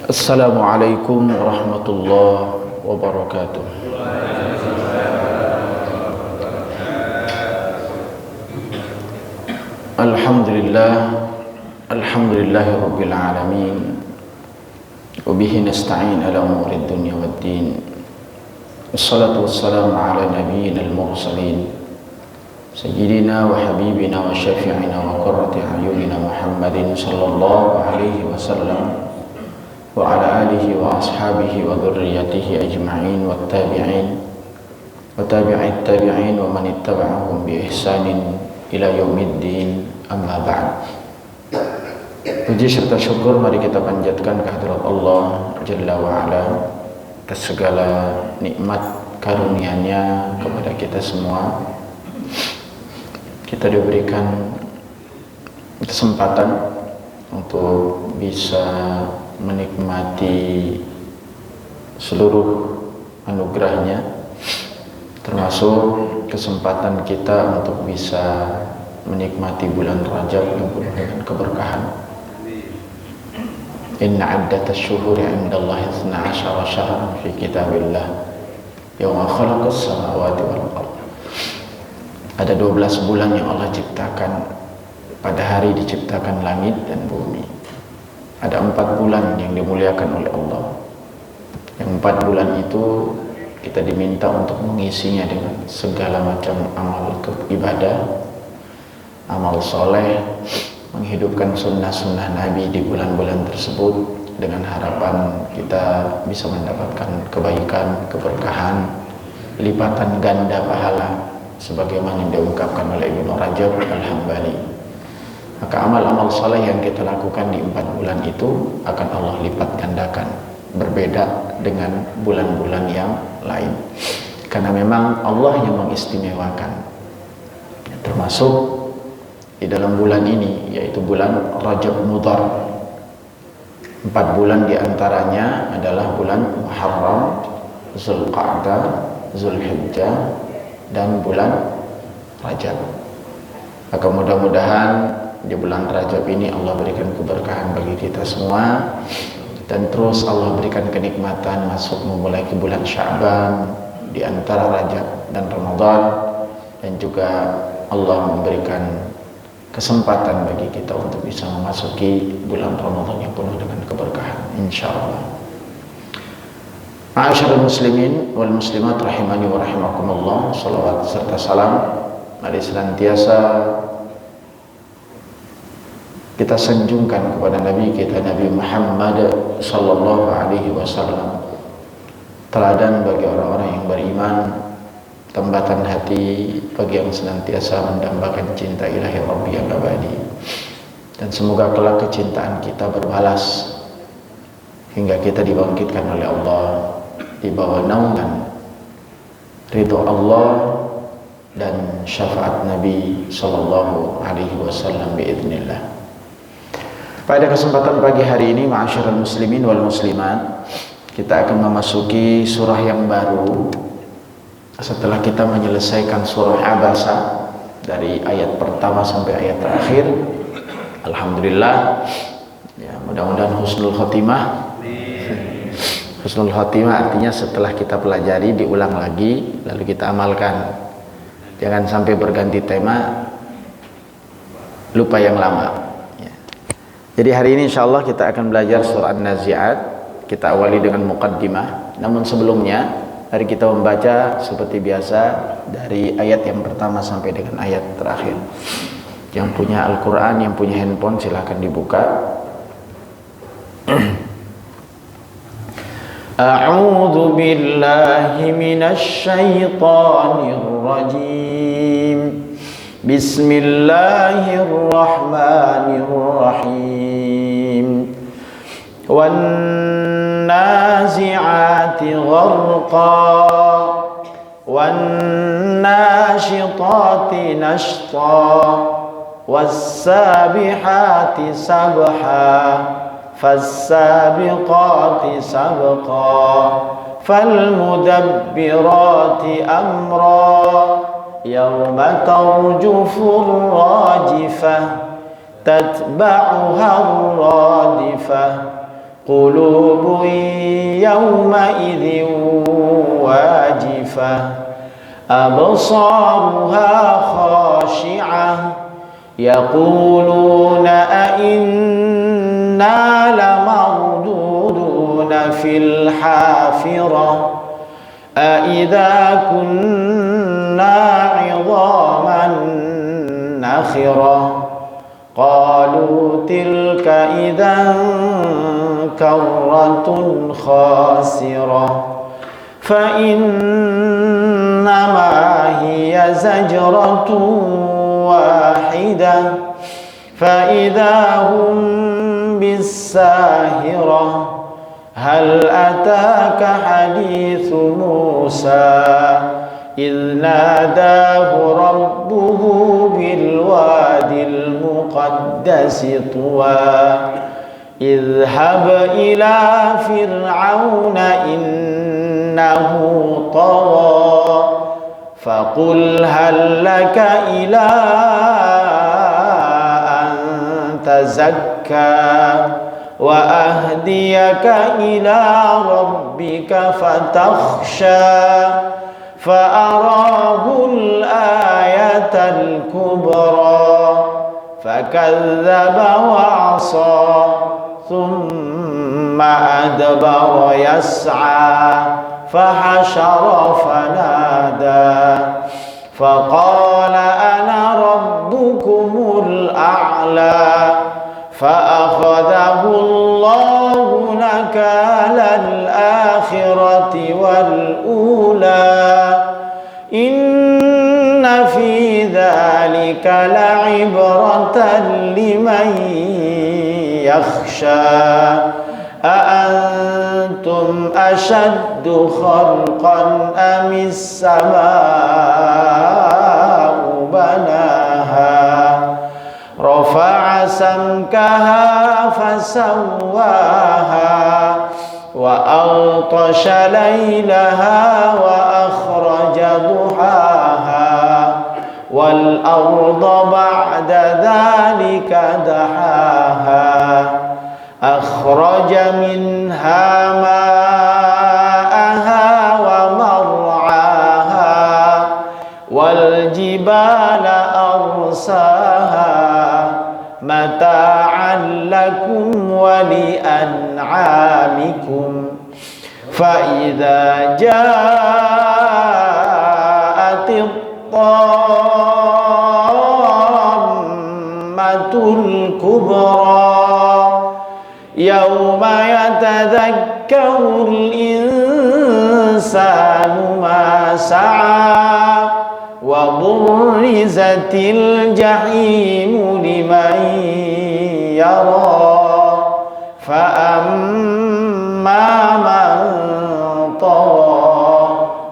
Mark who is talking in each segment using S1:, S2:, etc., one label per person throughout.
S1: Assalamualaikum warahmatullahi wabarakatuh. Alhamdulillahi rabbil alamin. Wa bihi nasta'in ala umurid dunya waddin. Wassalatu wassalamu ala nabiyyina al-mursalin sayyidina wa habibina wa syafi'ina wa qurrati a'yunina Muhammadin sallallahu alaihi wasallam wa ala alihi wa ashabihi wa dhurriyyatihi ajma'in wa tabi'in wa tabi'it tabi'in wa man ittaba'ahum bi ihsanin ila yaumiddin, amma ba'd. Puji serta syukur mari kita panjatkan kehadirat Allah Jalla wa Ala atas segala nikmat karunia-Nya kepada kita semua. Kita diberikan kesempatan untuk bisa menikmati seluruh anugerahnya, termasuk kesempatan kita untuk bisa menikmati bulan Rajab yang penuh dengan keberkahan. Inna iddatash syuhuri 'indallahi 12 syahran fi kitabillah yauma khalaqas samawati wal ardh. Ada 12 bulan yang Allah ciptakan pada hari diciptakan langit dan bumi. Ada 4 bulan yang dimuliakan oleh Allah. Yang 4 bulan itu kita diminta untuk mengisinya dengan segala macam amal ibadah, amal soleh, menghidupkan sunnah-sunnah Nabi di bulan-bulan tersebut dengan harapan kita bisa mendapatkan kebaikan, keberkahan, lipatan ganda pahala sebagaimana yang diungkapkan oleh Ibnu Rajab Al-Hambali. Maka amal-amal soleh yang kita lakukan di 4 bulan itu akan Allah lipat gandakan, berbeda dengan bulan-bulan yang lain, karena memang Allah yang mengistimewakan. Termasuk di dalam bulan ini, yaitu bulan Rajab Mudhar. 4 bulan diantaranya adalah bulan Muharram, Zulqa'dah, Zulhijjah, dan bulan Rajab. Maka mudah-mudahan di bulan Rajab ini Allah berikan keberkahan bagi kita semua, dan terus Allah berikan kenikmatan masuk memulai ke bulan Sya'ban di antara Rajab dan Ramadan, dan juga Allah memberikan kesempatan bagi kita untuk bisa memasuki bulan Ramadan yang penuh dengan keberkahan, insyaallah. Ma'asyiral muslimin wal muslimat rahimani wa rahimakumullah, salawat serta salam mari senantiasa kita sanjungkan kepada Nabi kita, Nabi Muhammad sallallahu alaihi wasallam, teladan bagi orang-orang yang beriman, tambatan hati bagi yang senantiasa mendambakan cinta ilahi Rabbi yang abadi. Dan semoga kelak kecintaan kita berbalas hingga kita dibangkitkan oleh Allah di bawah naungan ridho Allah dan syafaat Nabi sallallahu alaihi wasallam biidznillah. Pada kesempatan pagi hari ini, ma'asyiral muslimin wal muslimat, kita akan memasuki surah yang baru setelah kita menyelesaikan surah Abasa dari ayat pertama sampai ayat terakhir. Alhamdulillah, ya, mudah-mudahan husnul khotimah. Husnul khotimah artinya setelah kita pelajari diulang lagi lalu kita amalkan. Jangan sampai berganti tema, lupa yang lama. Jadi hari ini insyaallah kita akan belajar surah An-Nazi'at. Kita awali dengan muqaddimah. Namun sebelumnya, mari kita membaca seperti biasa dari ayat yang pertama sampai dengan ayat terakhir. Yang punya Al-Quran, yang punya handphone silahkan dibuka. A'udzu billahi minasy syaithanir rajim. Bismillahirrahmanirrahim. Wan nazi'ati gharqa wan nashitati nashta was sabihati sabha fas-sabiqati sabqa falmudabbirati amra yawma tarjufur rajifah tatba'uha radifah قلوب يومئذ واجفة أبصارها خاشعة يقولون أئنا لمردودون في الحافرة أئذا كنا عظاما نخرة قالوا تلك إذا كرة خاسرة فإنما هي زجرة واحدة فإذا هم بالساهرة هل أتاك حديث موسى إذ ناداه ربه بالواد المقدس طوى اذهب إلى فرعون إنه طغى فقل هل لك إلى أن تزكى وأهديك إلى ربك فتخشى فأراه الآية الكبرى فكذب وعصى ثم أدبر يسعى فحشر فنادى فقال أنا ربكم الأعلى فأخذه الله نكال الآخرة والأولى إن في ذلك لعبرة لمن يخشى أأنتم أشد خلقا أم السماء بناها رفع سمكها فسواها وأغطش ليلها وأخرج ضحاها والأرض بعد ذلك دحاها أخرج منها ماءها ومرعاها والجبال أرساها متاعا لكم ولأنعامكم فإذا جاءت الطامة الكبرى يوم يتذكر الإنسان ما سعى وبرزت الجحيم لمن يرى فأما من طغى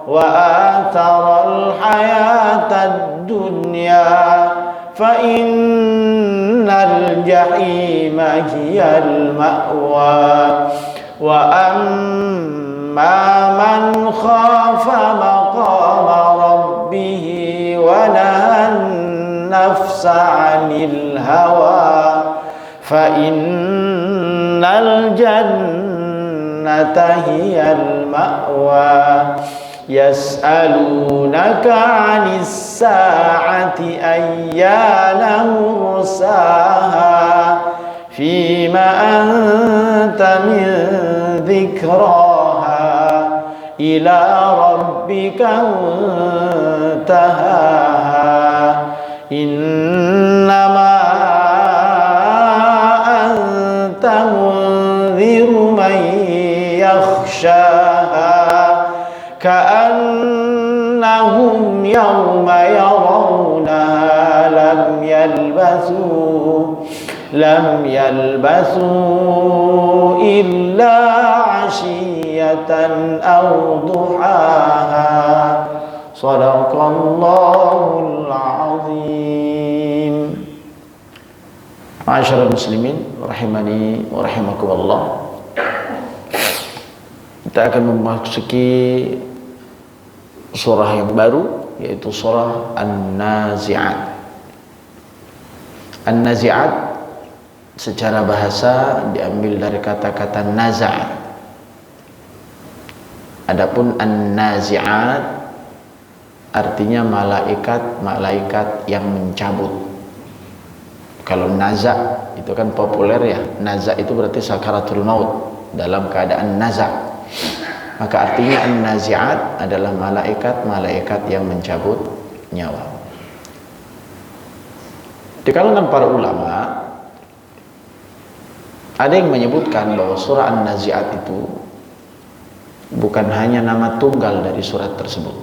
S1: وآثر الحياة الدنيا فإن الجحيم هي المأوى وأما من خاف مقام ربه ونهى النفس عن الهوى فإن الجنة هي المأوى يسألونك عن الساعة أيان مرساها فيما أنت من ذكراها إلى ربك منتهاها إنما أنت منذر من يخشاها كأنهم يوم يرونها لم يلبثوا إلا عشية أو ضحاها صدق الله العظيم. Ma'asyiral muslimin rahimani wa rahimakumullah. Kita akan memasuki surah yang baru, yaitu surah An-Nazi'at. An-Nazi'at secara bahasa diambil dari kata-kata naza'. Adapun an-nazi'at artinya malaikat yang mencabut. Kalau naza' itu kan populer ya. Naza' itu berarti sakaratul maut, dalam keadaan naza'. Maka artinya an-nazi'at adalah malaikat yang mencabut nyawa. Di kalangan para ulama ada yang menyebutkan bahwa surah An-Nazi'at itu bukan hanya nama tunggal dari surat tersebut,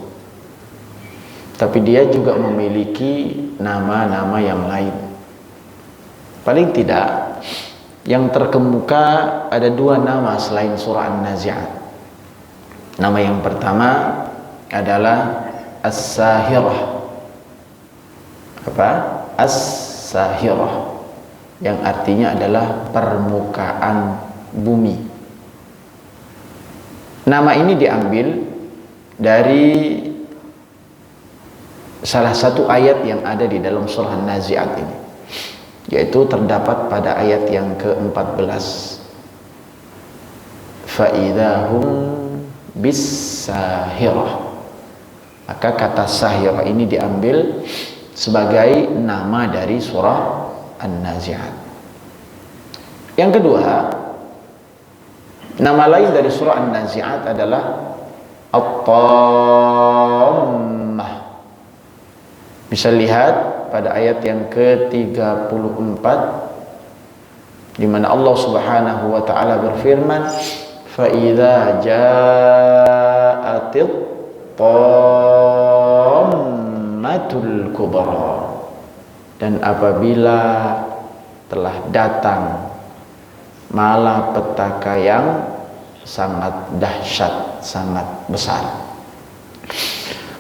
S1: tapi dia juga memiliki nama-nama yang lain. Paling tidak yang terkemuka ada 2 nama selain surah An-Nazi'at. Nama yang pertama adalah As-Sahirah. Apa? As-Sahirah, yang artinya adalah permukaan bumi. Nama ini diambil dari salah satu ayat yang ada di dalam surah An-Nazi'at ini, yaitu terdapat pada ayat yang ke-14. Fa'idahum bis-sahirah. Maka kata sahirah ini diambil sebagai nama dari surah An-Nazi'at. Yang kedua, nama lain dari surah An-Nazi'at adalah At-Tammah. Bisa lihat pada ayat yang ke-34 di mana Allah Subhanahu wa taala berfirman, "Fa idza ja'atit tammatul kubra." Dan apabila telah datang malapetaka yang sangat dahsyat, sangat besar.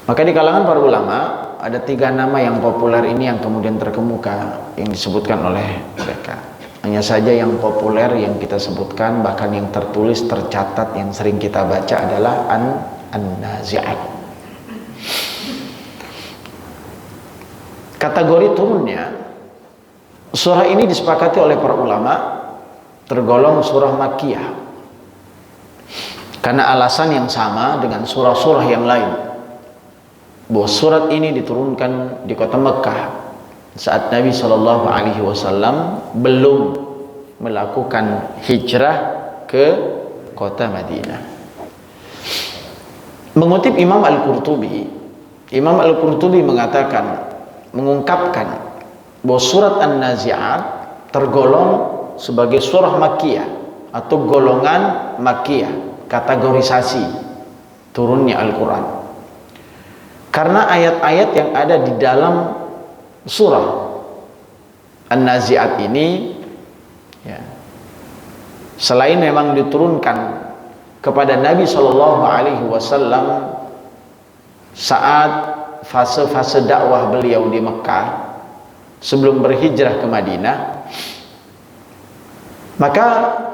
S1: Maka di kalangan para ulama ada 3 nama yang populer ini yang kemudian terkemuka yang disebutkan oleh mereka. Hanya saja yang populer yang kita sebutkan, bahkan yang tertulis, tercatat, yang sering kita baca adalah An-Nazi'at. Kategori turunnya, surah ini disepakati oleh para ulama tergolong surah Makkiyah karena alasan yang sama dengan surah-surah yang lain, bahwa surat ini diturunkan di kota Mekah saat Nabi SAW belum melakukan hijrah ke kota Madinah. Mengutip Imam Al-Qurtubi mengungkapkan bahwa surat An-Nazi'at tergolong sebagai surah Makkiyah atau golongan Makkiyah, kategorisasi turunnya Al-Quran, karena ayat-ayat yang ada di dalam surah An-Nazi'at ini ya, selain memang diturunkan kepada Nabi SAW saat fase-fase dakwah beliau di Mekah sebelum berhijrah ke Madinah, maka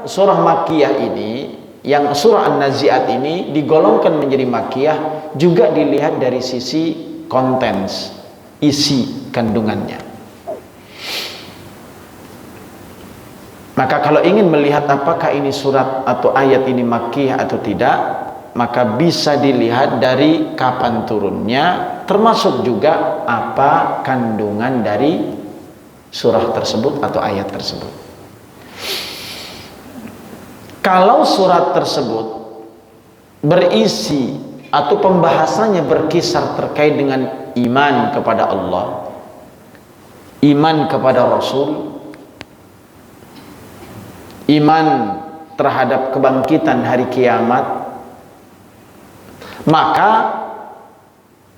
S1: surah Makkiyah ini, yang surah An-Nazi'at ini digolongkan menjadi Makkiyah juga dilihat dari sisi konten, isi kandungannya. Maka kalau ingin melihat apakah ini surat atau ayat ini Makkiyah atau tidak, maka bisa dilihat dari kapan turunnya, termasuk juga apa kandungan dari surah tersebut atau ayat tersebut. Kalau surat tersebut berisi atau pembahasannya berkisar terkait dengan iman kepada Allah, iman kepada Rasul, iman terhadap kebangkitan hari kiamat, maka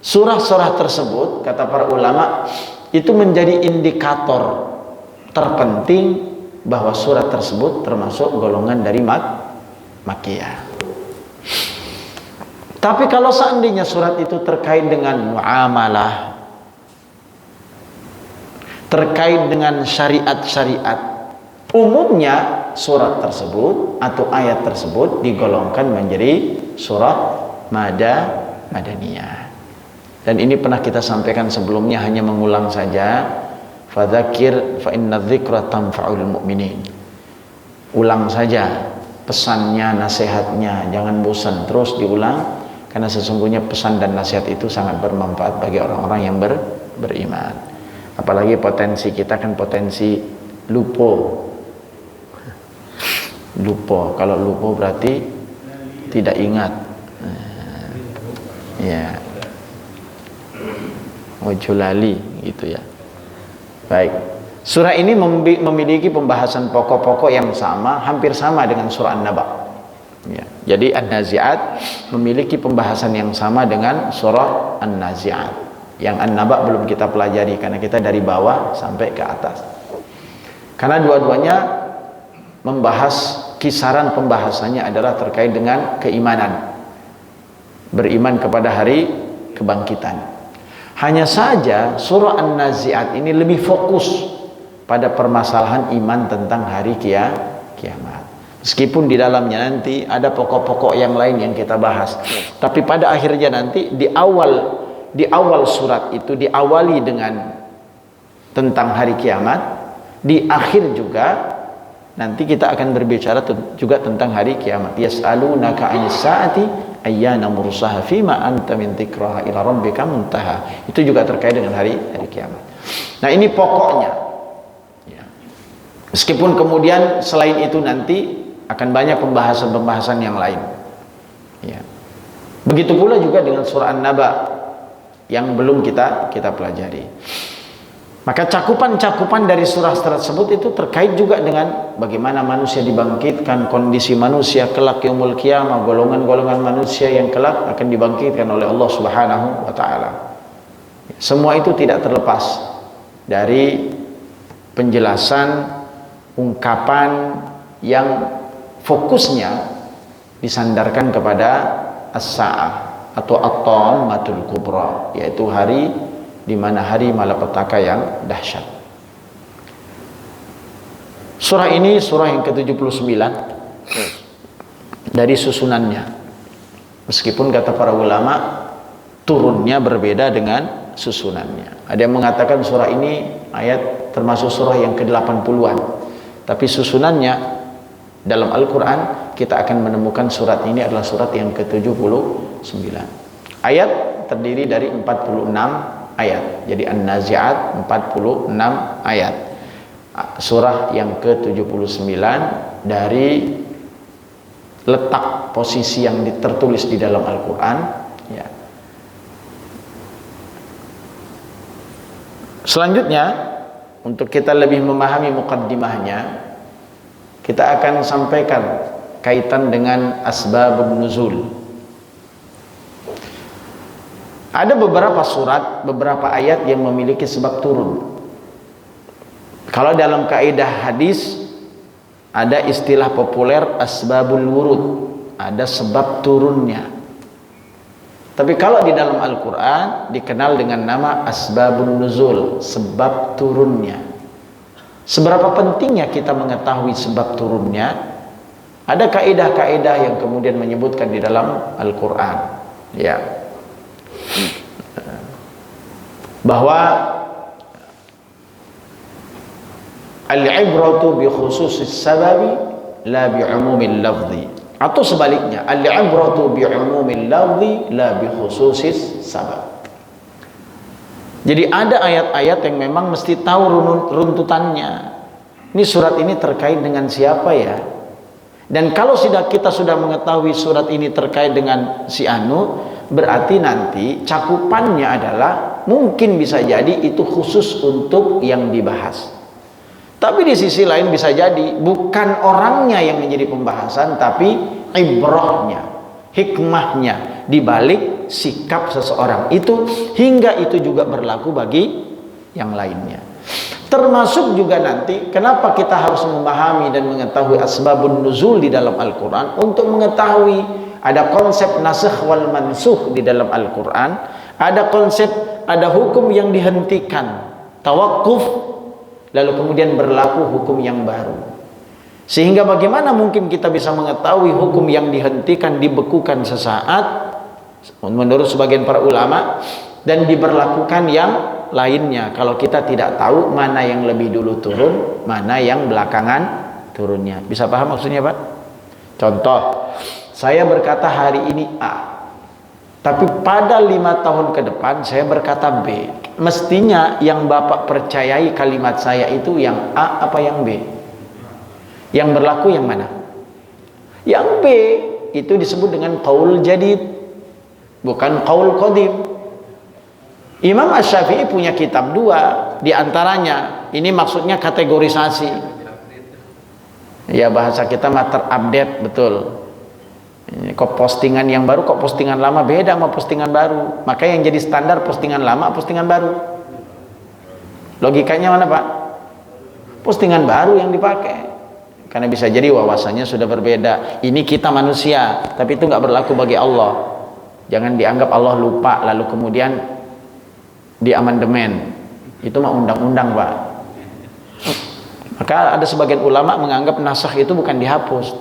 S1: surah-surah tersebut, kata para ulama, itu menjadi indikator terpenting bahwa surat tersebut termasuk golongan dari Makkiyah. Tapi kalau seandainya surat itu terkait dengan muamalah, terkait dengan syariat-syariat, umumnya surat tersebut atau ayat tersebut digolongkan menjadi surah Madaniyah. Dan ini pernah kita sampaikan sebelumnya, hanya mengulang saja. Fadzakir fa inna dzikra tanfa'ul mu'minin. Ulang saja pesannya, nasihatnya, jangan bosan, terus diulang, karena sesungguhnya pesan dan nasihat itu sangat bermanfaat bagi orang-orang yang beriman. Apalagi potensi kita kan potensi lupa. Kalau lupa berarti tidak ingat. Ya. Wajulali gitu ya. Baik. Surah ini memiliki pembahasan pokok-pokok yang sama, hampir sama dengan surah An-Naba. Ya. Jadi An-Nazi'at memiliki pembahasan yang sama dengan surah An-Nazi'at. Yang An-Naba belum kita pelajari karena kita dari bawah sampai ke atas. Karena dua-duanya membahas, kisaran pembahasannya adalah terkait dengan keimanan. Beriman kepada hari kebangkitan. Hanya saja surah An-Nazi'at ini lebih fokus pada permasalahan iman tentang hari kiamat. Meskipun di dalamnya nanti ada pokok-pokok yang lain yang kita bahas. Tapi pada akhirnya nanti di awal surat itu diawali dengan tentang hari kiamat, di akhir juga nanti kita akan berbicara juga tentang hari kiamat. Yas'alunaka 'anis sa'ati ayyana mursaha fima anta min dzikraha ila rabbika muntaha. Itu juga terkait dengan hari kiamat. Nah, ini pokoknya. Ya. Meskipun kemudian selain itu nanti akan banyak pembahasan-pembahasan yang lain. Ya. Begitu pula juga dengan surah An-Naba yang belum kita pelajari. Maka cakupan-cakupan dari surah tersebut itu terkait juga dengan bagaimana manusia dibangkitkan, kondisi manusia kelak yaumul qiyamah, golongan-golongan manusia yang kelak akan dibangkitkan oleh Allah Subhanahu wa taala. Semua itu tidak terlepas dari penjelasan ungkapan yang fokusnya disandarkan kepada as-sa'ah atau at-tammatul kubra, yaitu hari di mana hari malapetaka yang dahsyat. Surah ini surah yang ke-79 dari susunannya. Meskipun kata para ulama turunnya berbeda dengan susunannya. Ada yang mengatakan surah ini ayat termasuk surah yang ke-80-an. Tapi susunannya dalam Al-Qur'an kita akan menemukan surat ini adalah surat yang ke-79. Ayat terdiri dari 46 ayat. Jadi An-Nazi'at 46 ayat. Surah yang ke-79 dari letak posisi yang tertulis di dalam Al-Qur'an, ya. Selanjutnya, untuk kita lebih memahami muqaddimahnya, kita akan sampaikan kaitan dengan asbabun nuzul. Ada beberapa surat, beberapa ayat yang memiliki sebab turun. Kalau dalam kaidah hadis ada istilah populer asbabul wurud, ada sebab turunnya. Tapi kalau di dalam Al-Qur'an dikenal dengan nama asbabun nuzul, sebab turunnya. Seberapa pentingnya kita mengetahui sebab turunnya? Ada kaidah-kaidah yang kemudian menyebutkan di dalam Al-Qur'an, ya. Bahwa al-ibratu bi khususis sababi la bi umumil lafzi, atau sebaliknya al-ibratu bi umumil lafzi la bi khususis sabab. Jadi ada ayat-ayat yang memang mesti tahu runtutannya. Ini surat ini terkait dengan siapa ya? Dan kalau kita sudah mengetahui surat ini terkait dengan si anu, berarti nanti cakupannya adalah mungkin bisa jadi itu khusus untuk yang dibahas. Tapi di sisi lain bisa jadi bukan orangnya yang menjadi pembahasan, tapi ibrahnya, hikmahnya di balik sikap seseorang itu, hingga itu juga berlaku bagi yang lainnya. Termasuk juga nanti kenapa kita harus memahami dan mengetahui asbabun nuzul di dalam Al-Quran, untuk mengetahui ada konsep nasikh wal mansukh di dalam Al-Quran, ada konsep, ada hukum yang dihentikan, tawakuf, lalu kemudian berlaku hukum yang baru. Sehingga bagaimana mungkin kita bisa mengetahui hukum yang dihentikan, dibekukan sesaat menurut sebagian para ulama, dan diberlakukan yang lainnya kalau kita tidak tahu mana yang lebih dulu turun, mana yang belakangan turunnya. Bisa paham maksudnya, Pak? Contoh, saya berkata hari ini A, tapi pada 5 tahun ke depan saya berkata B. Mestinya yang Bapak percayai kalimat saya itu yang A apa yang B? Yang berlaku yang mana? Yang B. Itu disebut dengan qaul jadid, bukan qaul qadim. Imam Asy-Syafi'i punya kitab 2, di antaranya ini maksudnya kategorisasi. Ya bahasa kita mah terupdate, betul. Ini kok postingan yang baru, kok postingan lama beda sama postingan baru. Maka yang jadi standar postingan lama, postingan baru. Logikanya mana, Pak? Postingan baru yang dipakai. Karena bisa jadi wawasannya sudah berbeda. Ini kita manusia, tapi itu nggak berlaku bagi Allah. Jangan dianggap Allah lupa lalu kemudian di amandemen. Itu mah undang-undang, Pak. Maka ada sebagian ulama menganggap nasakh itu bukan dihapus,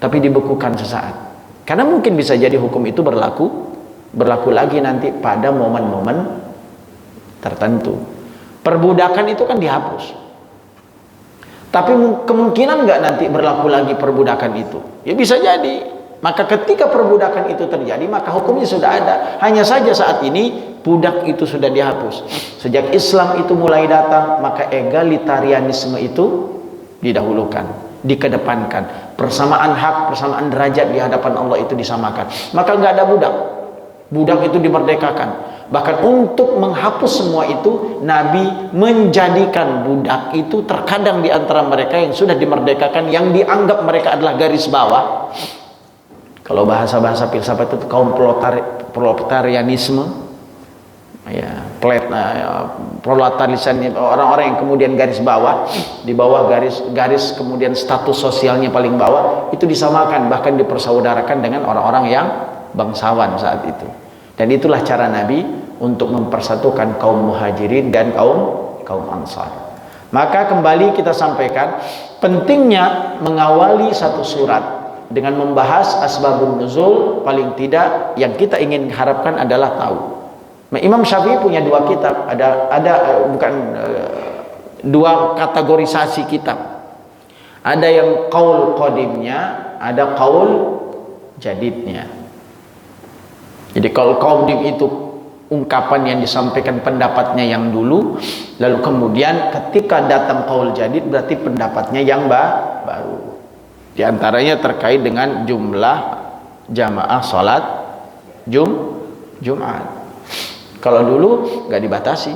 S1: tapi dibekukan sesaat. Karena mungkin bisa jadi hukum itu berlaku lagi nanti pada momen-momen tertentu. Perbudakan itu kan dihapus. Tapi kemungkinan nggak nanti berlaku lagi perbudakan itu? Ya bisa jadi. Maka ketika perbudakan itu terjadi, maka hukumnya sudah ada. Hanya saja saat ini budak itu sudah dihapus. Sejak Islam itu mulai datang, maka egalitarianisme itu didahulukan, dikedepankan. Persamaan hak, persamaan derajat di hadapan Allah itu disamakan. Maka nggak ada budak. Budak itu dimerdekakan. Bahkan untuk menghapus semua itu, Nabi menjadikan budak itu terkadang di antara mereka yang sudah dimerdekakan, yang dianggap mereka adalah garis bawah. Kalau bahasa-bahasa filsafat itu kaum proletarianisme, ya, proletarianisme, orang-orang yang kemudian garis bawah, di bawah garis kemudian status sosialnya paling bawah, itu disamakan, bahkan dipersaudarakan dengan orang-orang yang bangsawan saat itu. Dan itulah cara Nabi untuk mempersatukan kaum muhajirin dan kaum ansar. Maka kembali kita sampaikan pentingnya mengawali satu surat dengan membahas asbabun nuzul. Paling tidak yang kita ingin harapkan adalah tahu. Imam Syafi'i punya 2 kitab, dua kategorisasi kitab. Ada yang qaul qadimnya, ada qaul jadidnya. Jadi kalau qadim itu ungkapan yang disampaikan pendapatnya yang dulu, lalu kemudian ketika datang qaul jadid berarti pendapatnya yang baru. Di antaranya terkait dengan jumlah jamaah salat Jumat. Kalau dulu nggak dibatasi,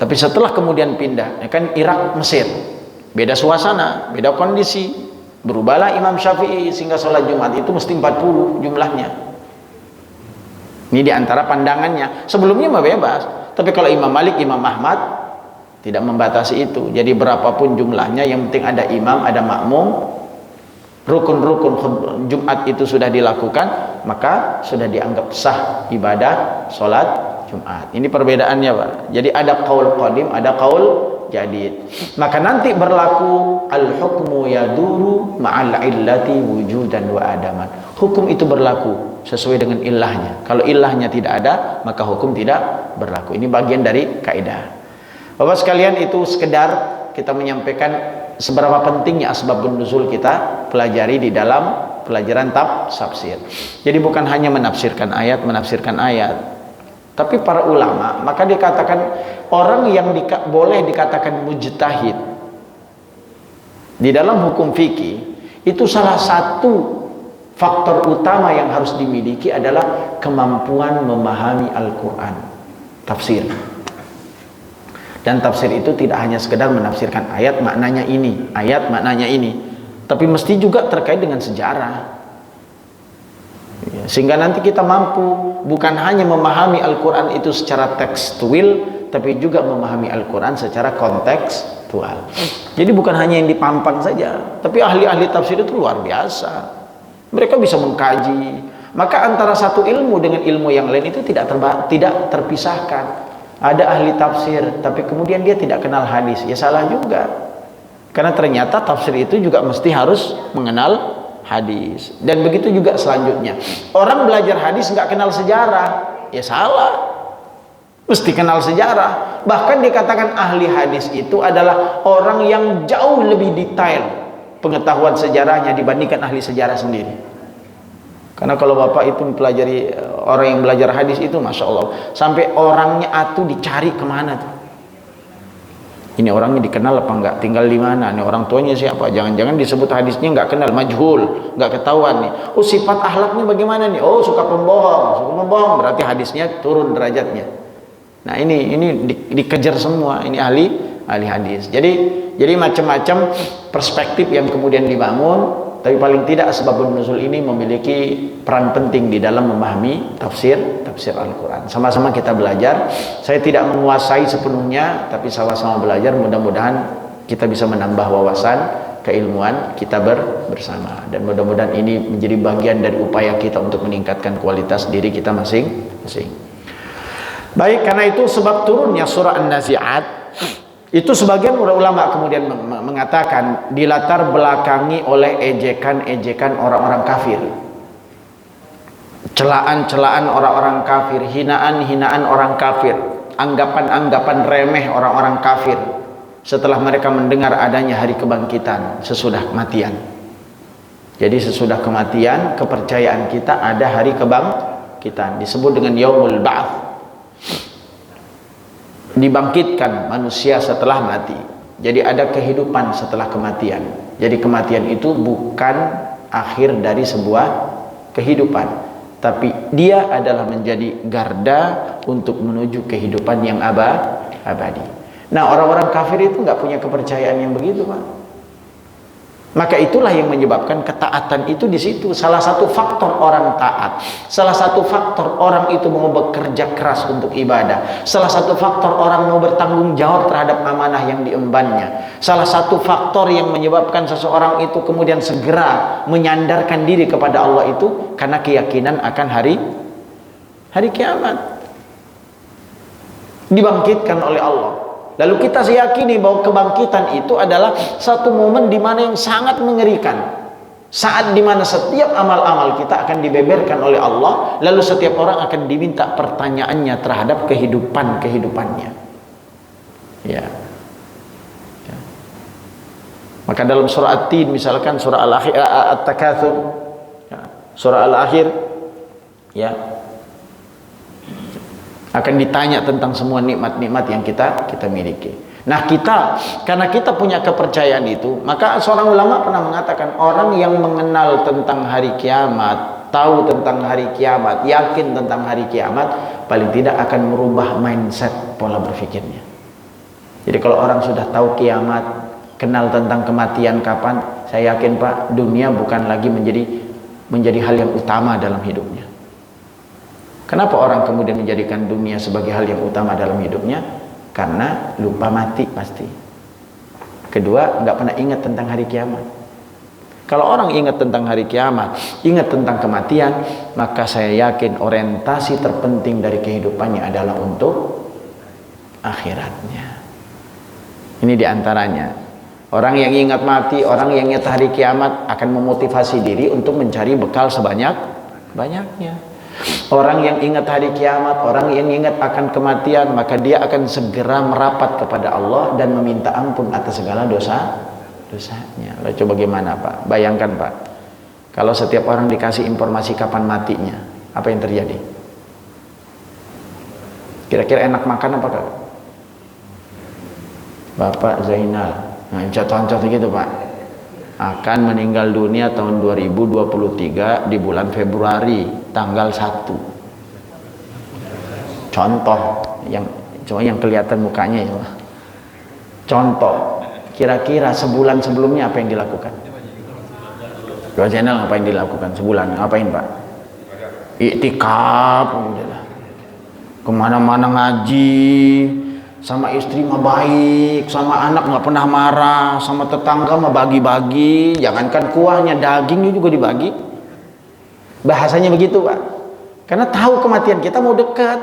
S1: tapi setelah kemudian pindah, ya kan Irak, Mesir, beda suasana, beda kondisi, berubahlah Imam Syafi'i sehingga salat Jumat itu mesti 40 jumlahnya. Ini diantara pandangannya. Sebelumnya mah bebas, tapi kalau Imam Malik, Imam Ahmad tidak membatasi itu. Jadi berapapun jumlahnya, yang penting ada imam, ada makmum. Rukun-rukun Jumat itu sudah dilakukan, maka sudah dianggap sah ibadah sholat Jumat. Ini perbedaannya, Pak. Jadi ada qaul qadim, ada qaul jadid. Maka nanti berlaku al-hukmu yaduru ma'al illati wujudan wa adaman. Hukum itu berlaku sesuai dengan ilahnya. Kalau ilahnya tidak ada, maka hukum tidak berlaku. Ini bagian dari kaidah. Bapak sekalian, itu sekedar kita menyampaikan seberapa pentingnya asbabun nuzul kita pelajari di dalam pelajaran tafsir. Jadi bukan hanya menafsirkan ayat, tapi para ulama, maka dikatakan orang yang boleh dikatakan mujtahid di dalam hukum fikih, itu salah satu faktor utama yang harus dimiliki adalah kemampuan memahami Al-Quran, tafsir. Dan tafsir itu tidak hanya sekedar menafsirkan ayat maknanya ini, ayat maknanya ini, tapi mesti juga terkait dengan sejarah. Sehingga nanti kita mampu bukan hanya memahami Al-Quran itu secara tekstual, tapi juga memahami Al-Quran secara kontekstual. Jadi bukan hanya yang dipampang saja, tapi ahli-ahli tafsir itu luar biasa. Mereka bisa mengkaji. Maka antara satu ilmu dengan ilmu yang lain itu tidak terpisahkan. Ada ahli tafsir, tapi kemudian dia tidak kenal hadis, ya salah juga. Karena ternyata tafsir itu juga mesti harus mengenal hadis. Dan begitu juga selanjutnya. Orang belajar hadis nggak kenal sejarah, ya salah. Mesti kenal sejarah. Bahkan dikatakan ahli hadis itu adalah orang yang jauh lebih detail pengetahuan sejarahnya dibandingkan ahli sejarah sendiri. Karena kalau bapak itu mempelajari, orang yang belajar hadis itu Masya Allah, sampai orangnya atuh dicari kemana tuh. Ini orangnya dikenal apa enggak, tinggal di mana, ini orang tuanya siapa, jangan-jangan disebut hadisnya enggak kenal, majhul, enggak ketahuan nih. Oh, sifat akhlaknya bagaimana nih? Oh, suka pembohong, berarti hadisnya turun derajatnya. Nah, ini dikejar semua, ini ahli hadis. Jadi macam-macam perspektif yang kemudian dibangun, tapi paling tidak asbabun nuzul ini memiliki peran penting di dalam memahami tafsir Al-Quran. Sama-sama kita belajar. Saya tidak menguasai sepenuhnya, tapi sama-sama belajar. Mudah-mudahan kita bisa menambah wawasan keilmuan kita bersama, dan mudah-mudahan ini menjadi bagian dari upaya kita untuk meningkatkan kualitas diri kita masing-masing. Baik, karena itu sebab turunnya surah An-Nazi'at itu sebagian ulama kemudian mengatakan dilatar belakangi oleh ejekan-ejekan orang-orang kafir, celaan-celaan orang-orang kafir, hinaan-hinaan orang kafir, anggapan-anggapan remeh orang-orang kafir setelah mereka mendengar adanya hari kebangkitan sesudah kematian. Jadi sesudah kematian, kepercayaan kita ada hari kebangkitan, disebut dengan yaumul ba'ats, dibangkitkan manusia setelah mati. Jadi ada kehidupan setelah kematian. Jadi kematian itu bukan akhir dari sebuah kehidupan, tapi dia adalah menjadi garda untuk menuju kehidupan yang abadi. Nah, orang-orang kafir itu nggak punya kepercayaan yang begitu, Pak. Maka itulah yang menyebabkan ketaatan itu di situ. Salah satu faktor orang taat, salah satu faktor orang itu mau bekerja keras untuk ibadah, salah satu faktor orang mau bertanggung jawab terhadap amanah yang diembannya, salah satu faktor yang menyebabkan seseorang itu kemudian segera menyandarkan diri kepada Allah itu karena keyakinan akan hari kiamat, dibangkitkan oleh Allah. Lalu kita yakini bahwa kebangkitan itu adalah satu momen di mana yang sangat mengerikan. Saat di mana setiap amal-amal kita akan dibeberkan oleh Allah, lalu setiap orang akan diminta pertanyaannya terhadap kehidupannya. Ya. Ya. Maka dalam surah At-Tin misalkan, surah Al-Akhir, At-Takatsur, ya, surah Al-Akhir, ya, akan ditanya tentang semua nikmat-nikmat yang kita miliki. Nah, karena kita punya kepercayaan itu, maka seorang ulama pernah mengatakan orang yang mengenal tentang hari kiamat, tahu tentang hari kiamat, yakin tentang hari kiamat, paling tidak akan merubah mindset, pola berpikirnya. Jadi kalau orang sudah tahu kiamat, kenal tentang kematian kapan, saya yakin Pak, dunia bukan lagi menjadi hal yang utama dalam hidupnya. Kenapa orang kemudian menjadikan dunia sebagai hal yang utama dalam hidupnya? Karena lupa mati pasti. Kedua, nggak pernah ingat tentang hari kiamat. Kalau orang ingat tentang hari kiamat, ingat tentang kematian, maka saya yakin orientasi terpenting dari kehidupannya adalah untuk akhiratnya. Ini diantaranya. Orang yang ingat mati, orang yang ingat hari kiamat akan memotivasi diri untuk mencari bekal sebanyak-banyaknya. Orang yang ingat hari kiamat, orang yang ingat akan kematian, maka dia akan segera merapat kepada Allah dan meminta ampun atas segala dosanya. Lalu coba gimana Pak? Bayangkan Pak, kalau setiap orang dikasih informasi kapan matinya, apa yang terjadi? Kira-kira enak makan apa Kak? Bapak Zainal, nah contoh gitu Pak, akan meninggal dunia tahun 2023 di bulan Februari tanggal 1. Contoh yang kelihatan mukanya ya. Contoh, kira-kira sebulan sebelumnya apa yang dilakukan? Dua channel apa yang dilakukan sebulan? Ngapain Pak? Iktikaf, kemana-mana ngaji, sama istri mah baik, sama anak nggak pernah marah, sama tetangga mah bagi-bagi, jangankan kuahnya, dagingnya juga dibagi. Bahasanya begitu Pak, karena tahu kematian kita mau dekat.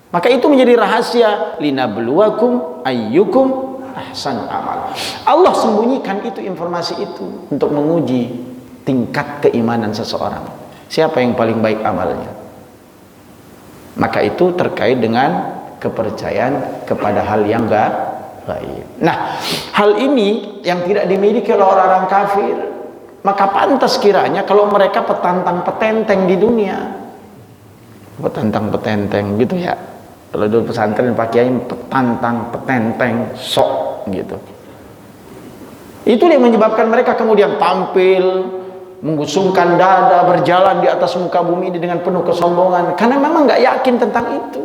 S1: Maka itu menjadi rahasia, linabluwakum ayyukum ahsanu amal. Allah sembunyikan itu, informasi itu untuk menguji tingkat keimanan seseorang. Siapa yang paling baik amalnya? Maka itu terkait dengan kepercayaan kepada hal yang gaib. Nah, hal ini yang tidak dimiliki oleh orang-orang kafir, maka pantas kiranya kalau mereka petantang petenteng di dunia. Petantang petenteng gitu ya. Kalau dulu pesantren pakai petantang petenteng sok gitu. Itu yang menyebabkan mereka kemudian tampil menggusungkan dada, berjalan di atas muka bumi ini dengan penuh kesombongan, karena memang nggak yakin tentang itu.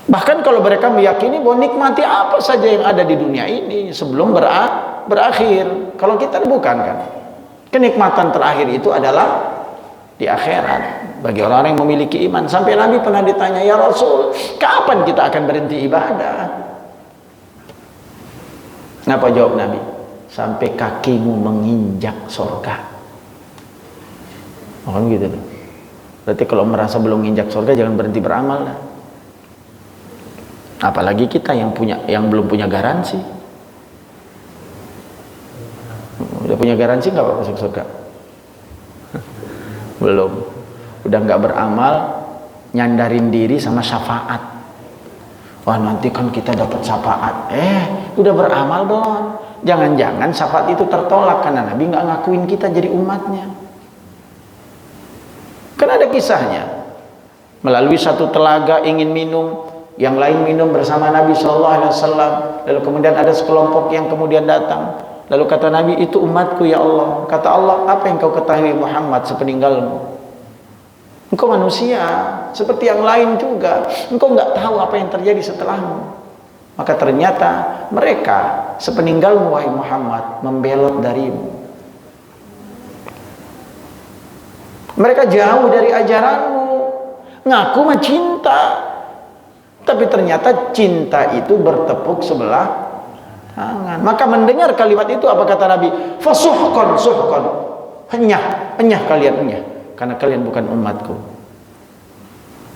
S1: Bahkan kalau mereka meyakini bahwa nikmati apa saja yang ada di dunia ini sebelum berakhir. Kalau kita bukan kan, kenikmatan terakhir itu adalah di akhirat bagi orang-orang yang memiliki iman. Sampai Nabi pernah ditanya, ya Rasul, kapan kita akan berhenti ibadah? Apa jawab Nabi? Sampai kakimu menginjak surga. Oh gitu tuh. Berarti kalau merasa belum menginjak surga jangan berhenti beramal lah. Apalagi kita yang belum punya garansi. Udah punya garansi nggak Pak masuk surga? Belum. Udah nggak beramal, nyandarin diri sama syafaat. Wah nanti kan kita dapat syafaat. Udah beramal belum? Jangan-jangan syafaat itu tertolak karena Nabi nggak ngakuin kita jadi umatnya. Kan ada kisahnya. Melalui satu telaga ingin minum, yang lain minum bersama Nabi SAW. Lalu kemudian ada sekelompok yang kemudian datang. Lalu kata Nabi, itu umatku ya Allah. Kata Allah, apa yang kau ketahui Muhammad sepeninggalmu? Engkau manusia seperti yang lain juga. Engkau nggak tahu apa yang terjadi setelahmu. Maka ternyata mereka sepeninggalmu wahai Muhammad membelot darimu. Mereka jauh dari ajaranmu, ngaku mah cinta, tapi ternyata cinta itu bertepuk sebelah tangan. Maka mendengar kalimat itu apa kata Nabi? Fasuhqan suhqan. Enyah kalian enyah, karena kalian bukan umatku.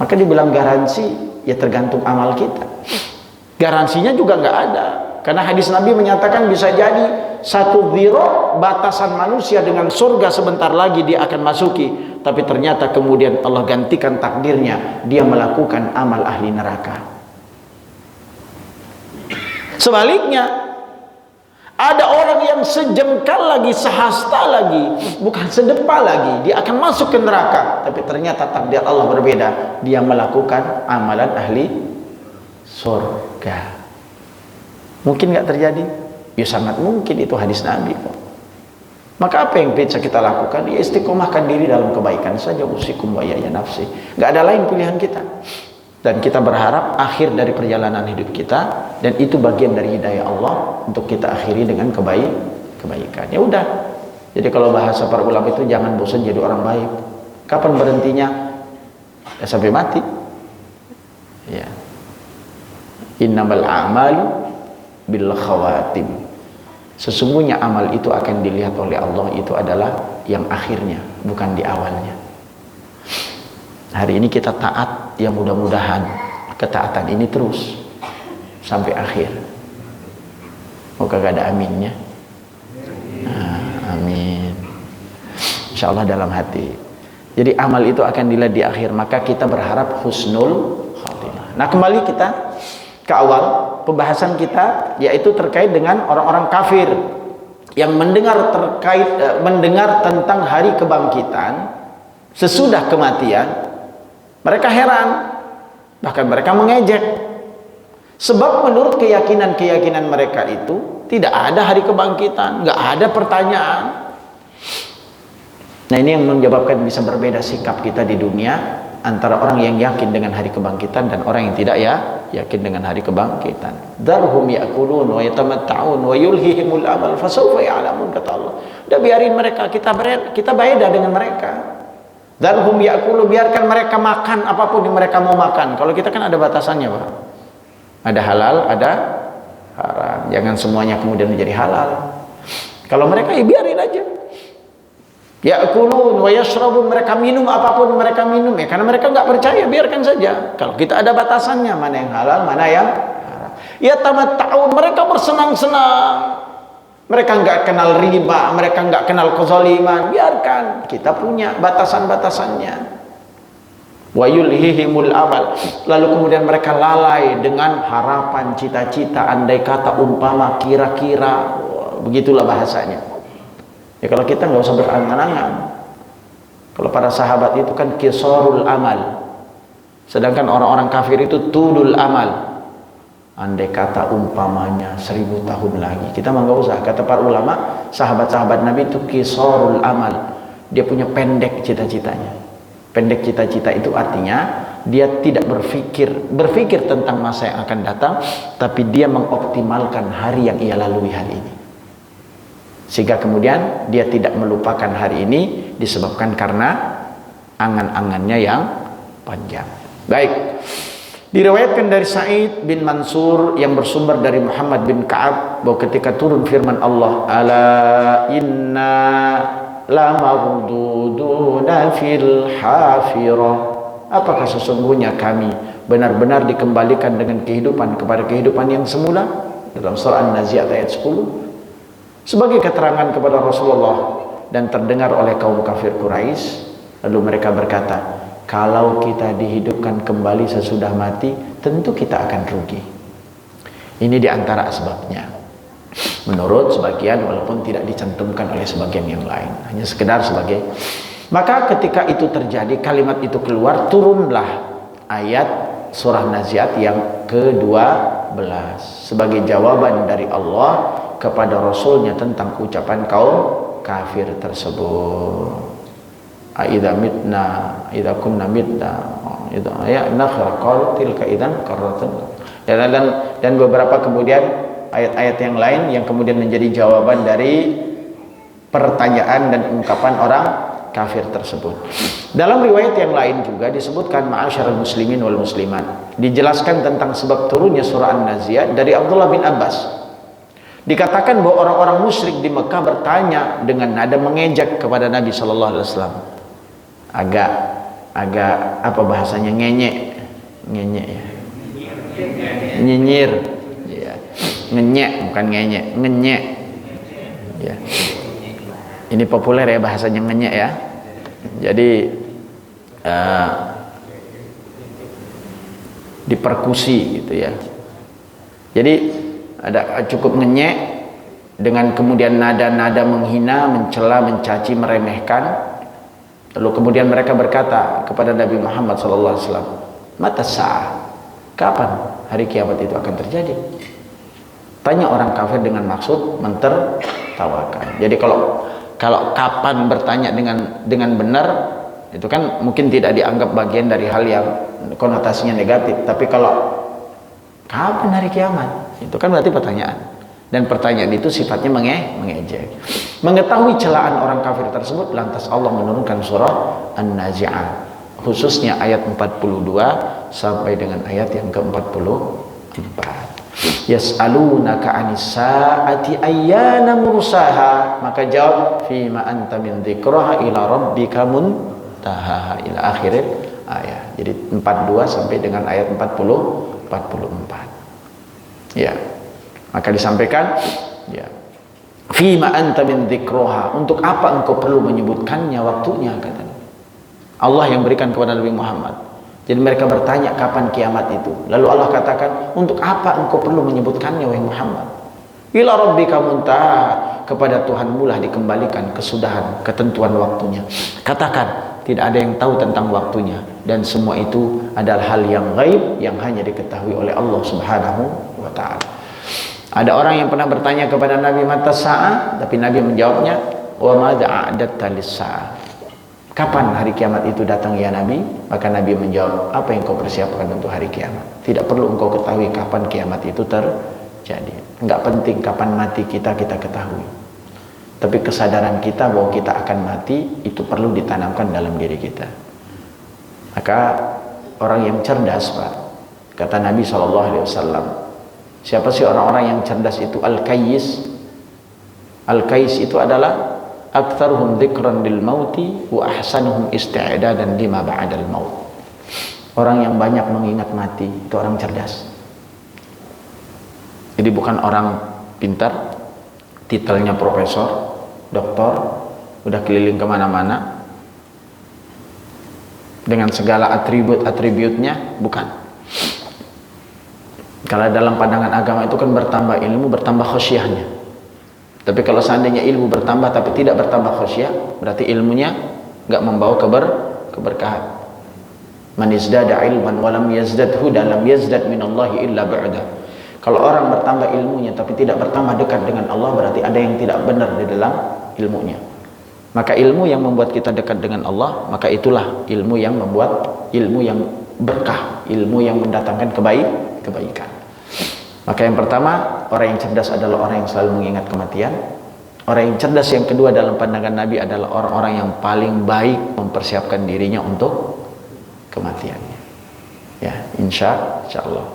S1: Maka dibilang garansi, ya tergantung amal kita. Garansinya juga nggak ada, karena hadis Nabi menyatakan bisa jadi satu dhira batasan manusia dengan surga sebentar lagi dia akan masuki, tapi ternyata kemudian Allah gantikan takdirnya, dia melakukan amal ahli neraka. Sebaliknya, ada orang yang sejengkal lagi, sehasta lagi, bukan sedepa lagi, dia akan masuk ke neraka, tapi ternyata takdir Allah berbeda, dia melakukan amalan ahli surga. Mungkin nggak terjadi? Ya sangat mungkin, itu hadis Nabi kok. Maka apa yang bisa kita lakukan? Ya istiqomahkan diri dalam kebaikan saja. Usikum wa ya nafsi. Nggak ada lain pilihan kita. Dan kita berharap akhir dari perjalanan hidup kita, dan itu bagian dari hidayah Allah untuk kita akhiri dengan kebaikan. Ya udah. Jadi kalau bahasa para ulama itu jangan bosan jadi orang baik. Kapan berhentinya? Ya sampai mati. Ya. Innamal a'malu bil khawatim. Sesungguhnya amal itu akan dilihat oleh Allah itu adalah yang akhirnya, bukan di awalnya. Hari ini kita taat, ya mudah-mudahan ketaatan ini terus sampai akhir. Moga gak ada aminnya. Amin. Insya Allah dalam hati. Jadi amal itu akan dilihat di akhir, maka kita berharap husnul khatimah. Nah kembali kita ke awal pembahasan kita, yaitu terkait dengan orang-orang kafir yang mendengar tentang hari kebangkitan sesudah kematian. Mereka heran, bahkan mereka mengejek, sebab menurut keyakinan mereka itu tidak ada hari kebangkitan, nggak ada pertanyaan. Nah ini yang menyebabkan bisa berbeda sikap kita di dunia antara orang yang yakin dengan hari kebangkitan dan orang yang tidak yakin dengan hari kebangkitan. Darhum ya'kulun wa yatamatta'un wa yulhihimul amal fasawfa ya'lamun, kata Allah. Udah biarin mereka, kita beda dengan mereka. Darhum ya'kulun, biarkan mereka makan apapun yang mereka mau makan. Kalau kita kan ada batasannya, Pak. Ada halal, ada haram. Jangan semuanya kemudian menjadi halal. Kalau mereka ya biarin aja. Ya'kulun wa yashrabun, mereka minum apapun mereka minum, ya karena mereka nggak percaya, biarkan saja. Kalau kita ada batasannya, mana yang halal, mana yang haram. Ya tamatta'un, mereka bersenang-senang. Mereka nggak kenal riba, mereka nggak kenal kezaliman, biarkan. Kita punya batasan-batasannya. wa yulhihimul amal, lalu kemudian mereka lalai dengan harapan, cita-cita, andai kata, umpama, kira-kira. Begitulah bahasanya. Ya kalau kita nggak usah berangan-angan. Kalau para sahabat itu kan qisarul amal, sedangkan orang-orang kafir itu tulul amal. Andai kata, umpamanya 1000 tahun lagi, kita mah nggak usah. Kata para ulama, sahabat-sahabat Nabi itu qisarul amal, dia punya pendek cita-citanya. Pendek cita-cita itu artinya dia tidak berpikir tentang masa yang akan datang, tapi dia mengoptimalkan hari yang ia lalui hari ini, sehingga kemudian dia tidak melupakan hari ini disebabkan karena angan-angannya yang panjang. Baik, diriwayatkan dari Sa'id bin Mansur yang bersumber dari Muhammad bin Ka'ab bahwa ketika turun firman Allah, ala inna lamarduduna fil hafirah, apakah sesungguhnya kami benar-benar dikembalikan dengan kehidupan kepada kehidupan yang semula, dalam surah An-Nazi'at ayat 10, sebagai keterangan kepada Rasulullah dan terdengar oleh kaum kafir Quraisy. Lalu mereka berkata, kalau kita dihidupkan kembali sesudah mati, tentu kita akan rugi. Ini diantara asbabnya menurut sebagian, walaupun tidak dicantumkan oleh sebagian yang lain, hanya sekedar sebagai. Maka ketika itu terjadi, kalimat itu keluar, turunlah ayat surah Naziat yang ke-12 sebagai jawaban dari Allah kepada Rasulnya tentang ucapan kaum kafir tersebut. Aidza mitna, idza kunna mitna, idza ya nakhra qal tilka idzan qarratun. Dan beberapa kemudian ayat-ayat yang lain yang kemudian menjadi jawaban dari pertanyaan dan ungkapan orang kafir tersebut. Dalam riwayat yang lain juga disebutkan, ma'asyiral muslimin wal muslimat, dijelaskan tentang sebab turunnya surah An-Nazi'at dari Abdullah bin Abbas. Dikatakan bahwa orang-orang musyrik di Mekah bertanya dengan nada mengejek kepada Nabi sallallahu alaihi wasallam. Agak apa bahasanya, ngenyek ya. Nyinyir. Ya. Ngenyek bukan ngenyek, ngenyek. Ya. Ini populer ya bahasanya, ngenyek ya. Jadi diperkusi gitu ya. Jadi ada cukup ngenyek dengan kemudian nada-nada menghina, mencela, mencaci, meremehkan. Lalu kemudian mereka berkata kepada Nabi Muhammad SAW, mata sa'ah, kapan hari kiamat itu akan terjadi? Tanya orang kafir dengan maksud mentertawakan. Jadi kalau kapan bertanya dengan benar, itu kan mungkin tidak dianggap bagian dari hal yang konotasinya negatif. Tapi kalau kapan hari kiamat, itu kan berarti pertanyaan. Dan pertanyaan itu sifatnya mengejek. Mengetahui celaan orang kafir tersebut, lantas Allah menurunkan surah An-Nazi'at, khususnya ayat 42 sampai dengan ayat yang ke-44. Yas'alunaka 'anis sa'ati ayyana mursaha, maka jawab, fima anta min dzikraha ila rabbika muntaha, ila akhir ayat. Jadi 42 sampai dengan ayat 44. Ya. Maka disampaikan, ya, fima anta min dzikraha, untuk apa engkau perlu menyebutkannya waktunya, kata Allah yang berikan kepada Nabi Muhammad. Jadi mereka bertanya kapan kiamat itu. Lalu Allah katakan, untuk apa engkau perlu menyebutkannya wahai Muhammad? Ila rabbika muntaha, kepada Tuhanmu lah dikembalikan kesudahan, ketentuan waktunya. Katakan, tidak ada yang tahu tentang waktunya, dan semua itu adalah hal yang gaib yang hanya diketahui oleh Allah Subhanahu wa taala. Ada orang yang pernah bertanya kepada Nabi, mata sa'ah, tapi Nabi menjawabnya, wa madza a'datta lis-sa'ah, kapan hari kiamat itu datang ya Nabi? Maka Nabi menjawab, apa yang kau persiapkan untuk hari kiamat? Tidak perlu engkau ketahui kapan kiamat itu terjadi. Enggak penting kapan mati kita ketahui. Tapi kesadaran kita bahwa kita akan mati itu perlu ditanamkan dalam diri kita. Maka orang yang cerdas, Pak, kata Nabi SAW, siapa sih orang-orang yang cerdas itu? Al-Kayyis. Al-Kayyis itu adalah aktsaruhum dzikran lil mauti wa ahsanuhum isti'dadan lima ba'dal maut. Orang yang banyak mengingat mati itu orang cerdas. Jadi bukan orang pintar, titelnya profesor, doktor, udah keliling kemana-mana, dengan segala atribut-atributnya? Bukan. Kalau dalam pandangan agama itu kan bertambah ilmu, bertambah khasyahnya. Tapi kalau seandainya ilmu bertambah tapi tidak bertambah khasyah, berarti ilmunya nggak membawa keberkahan. Man izdada ilman wa lam yazdad hudan lam yazdad minallahi illa bu'da. Kalau orang bertambah ilmunya tapi tidak bertambah dekat dengan Allah, berarti ada yang tidak benar di dalam ilmunya. Maka ilmu yang membuat kita dekat dengan Allah, maka itulah ilmu yang membuat ilmu yang berkah, ilmu yang mendatangkan kebaikan. Maka yang pertama, orang yang cerdas adalah orang yang selalu mengingat kematian. Orang yang cerdas yang kedua dalam pandangan Nabi adalah orang-orang yang paling baik mempersiapkan dirinya untuk kematiannya. Ya, insya Allah.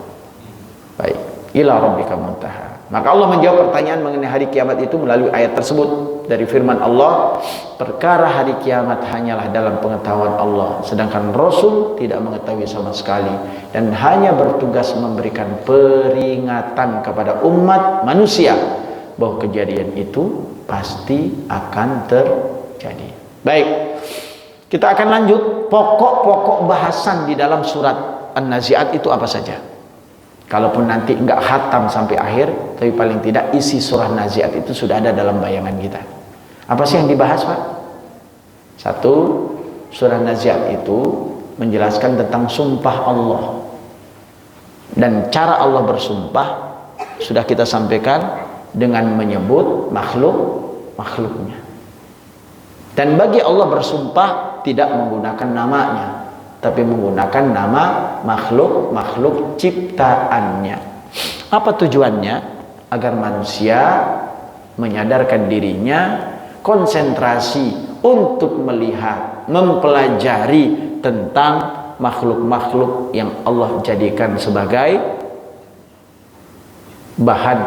S1: Baik, ila rabbika muntaha. Maka Allah menjawab pertanyaan mengenai hari kiamat itu melalui ayat tersebut. Dari firman Allah, perkara hari kiamat hanyalah dalam pengetahuan Allah, sedangkan Rasul tidak mengetahui sama sekali dan hanya bertugas memberikan peringatan kepada umat manusia bahwa kejadian itu pasti akan terjadi. Baik, kita akan lanjut pokok-pokok bahasan di dalam surat An-Nazi'at itu apa saja. Kalaupun nanti enggak khatam sampai akhir, tapi paling tidak isi surah Nazi'at itu sudah ada dalam bayangan kita. Apa sih yang dibahas, Pak? Satu, surah Nazi'at itu menjelaskan tentang sumpah Allah. Dan cara Allah bersumpah sudah kita sampaikan dengan menyebut makhluknya. Dan bagi Allah bersumpah tidak menggunakan namanya, tapi menggunakan nama makhluk ciptaannya. Apa tujuannya? Agar manusia menyadarkan dirinya, konsentrasi untuk melihat, mempelajari tentang makhluk-makhluk yang Allah jadikan sebagai bahan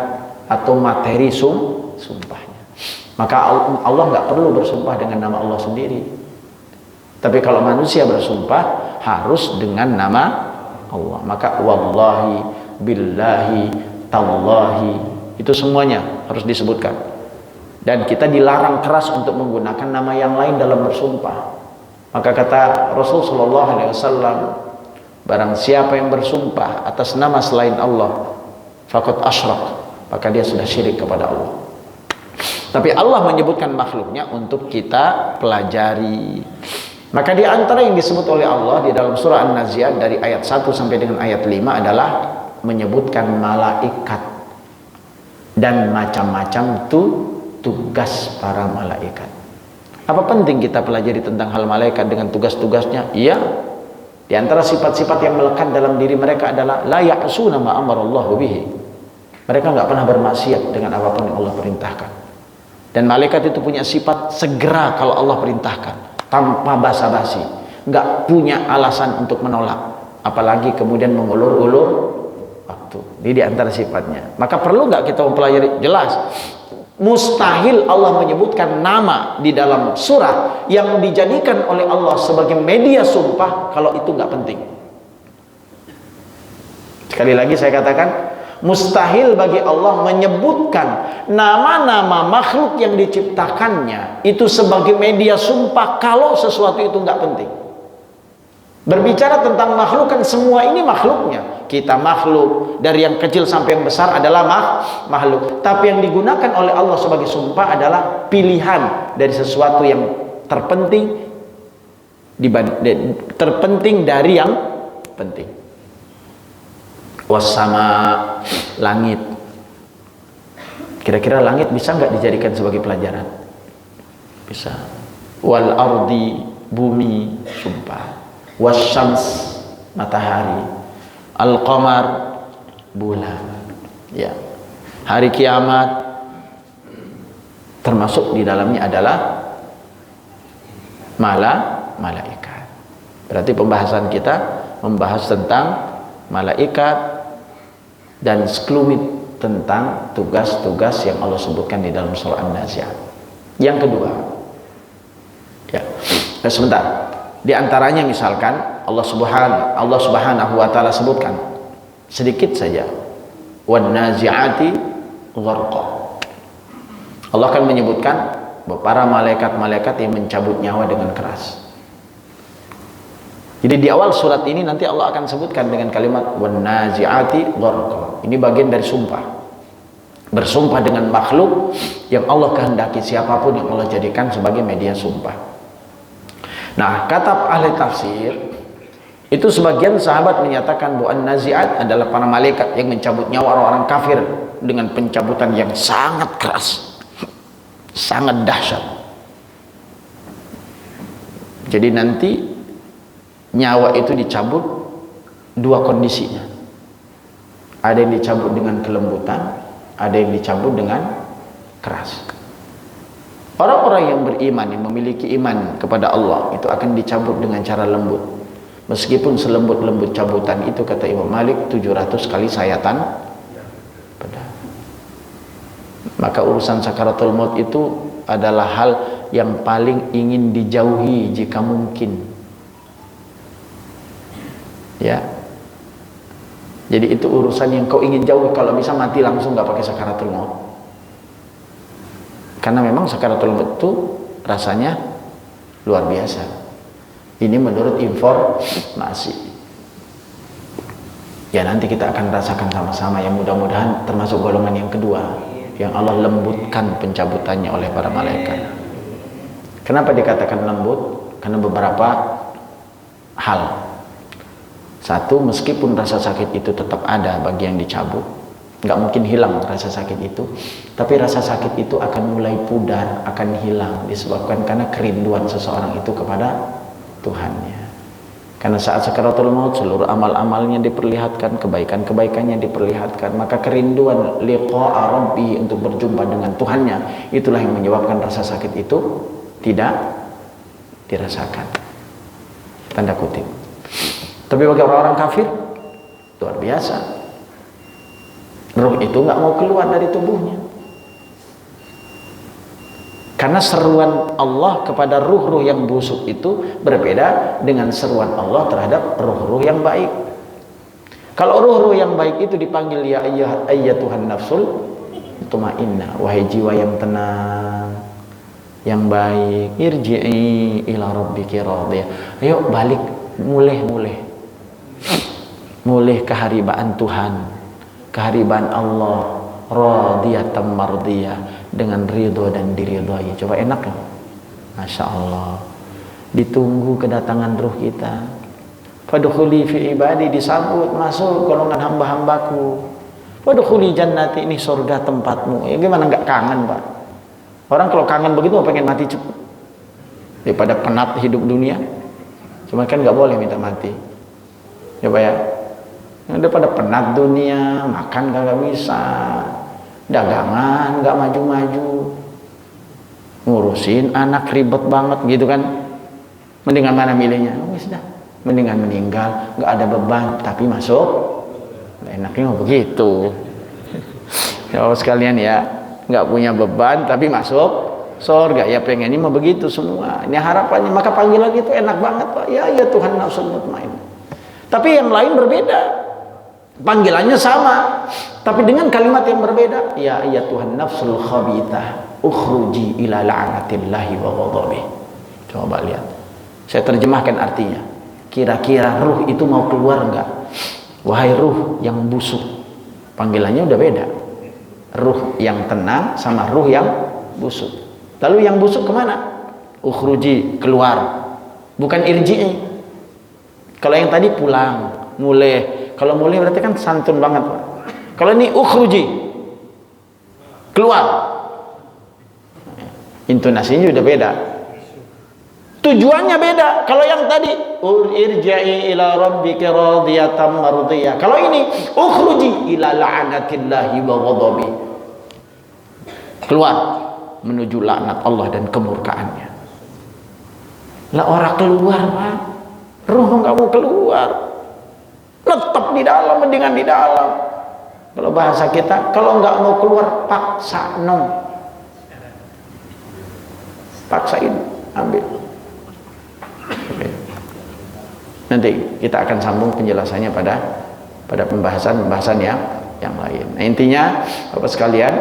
S1: atau materi sumpahnya. Maka Allah nggak perlu bersumpah dengan nama Allah sendiri. Tapi kalau manusia bersumpah harus dengan nama Allah. Maka wallahi, billahi, tallahi, itu semuanya harus disebutkan. Dan kita dilarang keras untuk menggunakan nama yang lain dalam bersumpah. Maka kata Rasul sallallahu alaihi wasallam, barang siapa yang bersumpah atas nama selain Allah, faqad asyrak, maka dia sudah syirik kepada Allah. Tapi Allah menyebutkan makhluknya untuk kita pelajari. Maka di antara yang disebut oleh Allah di dalam surah An-Nazi'at dari ayat 1 sampai dengan ayat 5 adalah menyebutkan malaikat dan macam-macam tugas para malaikat. Apa penting kita pelajari tentang hal malaikat dengan tugas-tugasnya? Iya. Di antara sifat-sifat yang melekat dalam diri mereka adalah la ya'suna ma amarallahu bihi. Mereka nggak pernah bermaksiat dengan apapun yang Allah perintahkan. Dan malaikat itu punya sifat segera kalau Allah perintahkan, tanpa basa-basi, nggak punya alasan untuk menolak, apalagi kemudian mengulur-ulur waktu. Ini di antara sifatnya. Maka perlu nggak kita mempelajari? Jelas. Mustahil Allah menyebutkan nama di dalam surah yang dijadikan oleh Allah sebagai media sumpah kalau itu nggak penting. Sekali lagi saya katakan, mustahil bagi Allah menyebutkan nama-nama makhluk yang diciptakannya itu sebagai media sumpah kalau sesuatu itu nggak penting. Berbicara tentang makhluk kan semua ini makhluknya. Kita makhluk, dari yang kecil sampai yang besar adalah makhluk. Tapi yang digunakan oleh Allah sebagai sumpah adalah pilihan dari sesuatu yang terpenting dari yang penting. Wassama, langit. Kira-kira langit bisa nggak dijadikan sebagai pelajaran? Bisa. Wal ardi, bumi, sumpah. Wasyams, matahari. Al qamar, bulan. Ya. Hari kiamat termasuk di dalamnya adalah malaikat. Berarti pembahasan kita membahas tentang malaikat dan sekelumit tentang tugas-tugas yang Allah sebutkan di dalam surah An-Nazi'at. Yang kedua, ya, sebentar. Di antaranya misalkan Allah Subhanahu wa taala sebutkan sedikit saja, wan nazi'ati gharqa. Allah akan menyebutkan bahwa para malaikat-malaikat yang mencabut nyawa dengan keras. Jadi di awal surat ini nanti Allah akan sebutkan dengan kalimat wan nazi'ati gharqa. Ini bagian dari sumpah. Bersumpah dengan makhluk yang Allah kehendaki, siapapun yang Allah jadikan sebagai media sumpah. Nah, kata ahli tafsir, itu sebagian sahabat menyatakan bahwa an-nazi'at adalah para malaikat yang mencabut nyawa orang-orang kafir dengan pencabutan yang sangat keras, sangat dahsyat. Jadi nanti nyawa itu dicabut dua kondisinya. Ada yang dicabut dengan kelembutan, ada yang dicabut dengan keras. Orang-orang yang beriman, yang memiliki iman kepada Allah, itu akan dicabut dengan cara lembut. Meskipun selembut-lembut cabutan itu, kata Imam Malik, 700 kali sayatan pedang. Maka urusan sakaratul maut itu adalah hal yang paling ingin dijauhi jika mungkin. Ya. Jadi itu urusan yang kau ingin jauhi. Kalau bisa mati langsung, gak pakai sakaratul maut. Karena memang sakaratul maut itu rasanya luar biasa. Ini menurut informasi. Ya nanti kita akan rasakan sama-sama, yang mudah-mudahan termasuk golongan yang kedua, yang Allah lembutkan pencabutannya oleh para malaikat. Kenapa dikatakan lembut? Karena beberapa hal. Satu, meskipun rasa sakit itu tetap ada bagi yang dicabut, nggak mungkin hilang rasa sakit itu, tapi rasa sakit itu akan mulai pudar, akan hilang, disebabkan karena kerinduan seseorang itu kepada Tuhannya. Karena saat sakaratul maut seluruh amal-amalnya diperlihatkan, kebaikan-kebaikannya diperlihatkan, maka kerinduan liqa'a rabbi, untuk berjumpa dengan Tuhannya, itulah yang menyebabkan rasa sakit itu tidak dirasakan. Tanda kutip. Tapi bagi orang-orang kafir luar biasa. Ruh itu nggak mau keluar dari tubuhnya. Karena seruan Allah kepada ruh-ruh yang busuk itu berbeda dengan seruan Allah terhadap ruh-ruh yang baik. Kalau ruh-ruh yang baik itu dipanggil ya ayyatuhan nafsul mutmainnah, wahai jiwa yang tenang, yang baik, irji'i ila rabbiki radiyah. Ayo balik, mulih keharibaan Tuhan, keharibaan Allah, radiyatan mardiyah, dengan ridho dan diridhoi. Coba enak loh, Masya Allah. Ditunggu kedatangan ruh kita. Fadkhuli fi ibadi, disambut, masuk golongan hamba-hambaku. Fadkhuli jannati, ini surga tempatmu. Ya gimana nggak kangen, Pak? Orang kalau kangen begitu pengen mati cepat daripada penat hidup dunia. Cuma kan nggak boleh minta mati. Coba ya, daripada penat dunia, makan kagak bisa, dagangan nggak maju-maju, ngurusin anak ribet banget gitu kan. Mendingan mana milihnya? Oh, sudah, mendingan meninggal, nggak ada beban tapi masuk. Enaknya begitu. Ya sekalian ya, nggak punya beban tapi masuk surga. Ya pengennya mau begitu semua. Ini harapannya. Maka panggilan itu enak banget, Pak. Ya Tuhan nafsul mutmainnah. Tapi yang lain berbeda. Panggilannya sama, tapi dengan kalimat yang berbeda. Ya Tuhan nafsul khabithah, ukhruji ila la'natillahi wa ghadabih. Coba lihat. Saya terjemahkan artinya. Kira-kira ruh itu mau keluar enggak? Wahai ruh yang busuk. Panggilannya udah beda. Ruh yang tenang sama ruh yang busuk. Lalu yang busuk kemana? Ukhruji, keluar. Bukan irji'i. Kalau yang tadi pulang, mulai. Kalau mulai berarti kan santun banget, Pak. Kalau ini ukhruji, keluar. Intonasinya udah beda. Tujuannya beda. Kalau yang tadi irji'i ila rabbika radiyatan mardiyah. Kalau ini ukhruji ila la'natillahi wa ghadabi. Keluar menuju laknat Allah dan kemurkaannya. Lah orang keluar, Pak. Ruh enggak mau keluar. Tetap di dalam, mendingan di dalam. Kalau bahasa kita, kalau nggak mau keluar, paksa no. Paksain, ambil. Oke. Nanti kita akan sambung penjelasannya pada pembahasan yang lain. Nah, intinya, Bapak sekalian,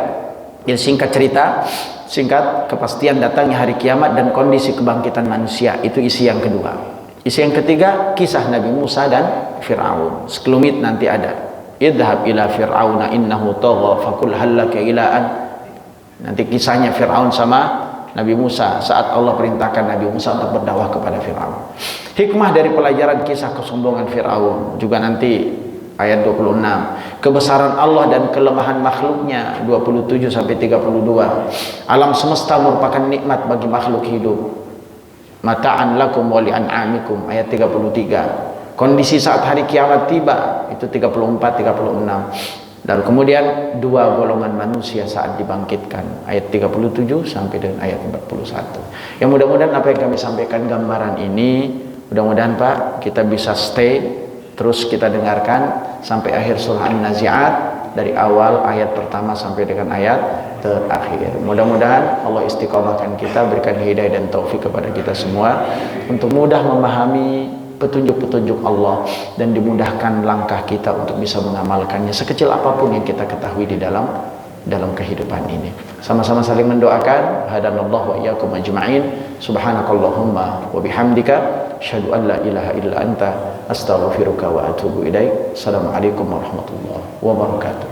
S1: ya singkat cerita, singkat kepastian datangnya hari kiamat dan kondisi kebangkitan manusia, itu isi yang kedua. Isi yang ketiga, kisah Nabi Musa dan Fir'aun. Sekelumit nanti ada. Idhab ila fir'auna innahu tagha fakul hallaka ila an. Nanti kisahnya Fir'aun sama Nabi Musa saat Allah perintahkan Nabi Musa untuk berdakwah kepada Fir'aun. Hikmah dari pelajaran kisah kesombongan Fir'aun juga nanti ayat 26. Kebesaran Allah dan kelemahan makhluknya 27 sampai 32. Alam semesta merupakan nikmat bagi makhluk hidup. Mata'an lakum wa li'an'amikum ayat 33. Kondisi saat hari kiamat tiba itu 34 36. Dan kemudian dua golongan manusia saat dibangkitkan ayat 37 sampai dengan ayat 41. Yang mudah-mudahan apa yang kami sampaikan gambaran ini, mudah-mudahan Pak kita bisa stay terus kita dengarkan sampai akhir surah An-Nazi'at, dari awal ayat pertama sampai dengan ayat terakhir. Mudah-mudahan Allah istiqomahkan kita, berikan hidayah dan taufik kepada kita semua untuk mudah memahami petunjuk-petunjuk Allah dan dimudahkan langkah kita untuk bisa mengamalkannya sekecil apapun yang kita ketahui di dalam kehidupan ini. Sama-sama saling mendoakan. Hadanallahu wa iyyakum ajma'in. Subhanakallahumma wa bihamdika asyhadu an la ilaha illa anta astaghfiruka wa atubu ilaik. Assalamualaikum warahmatullahi wabarakatuh.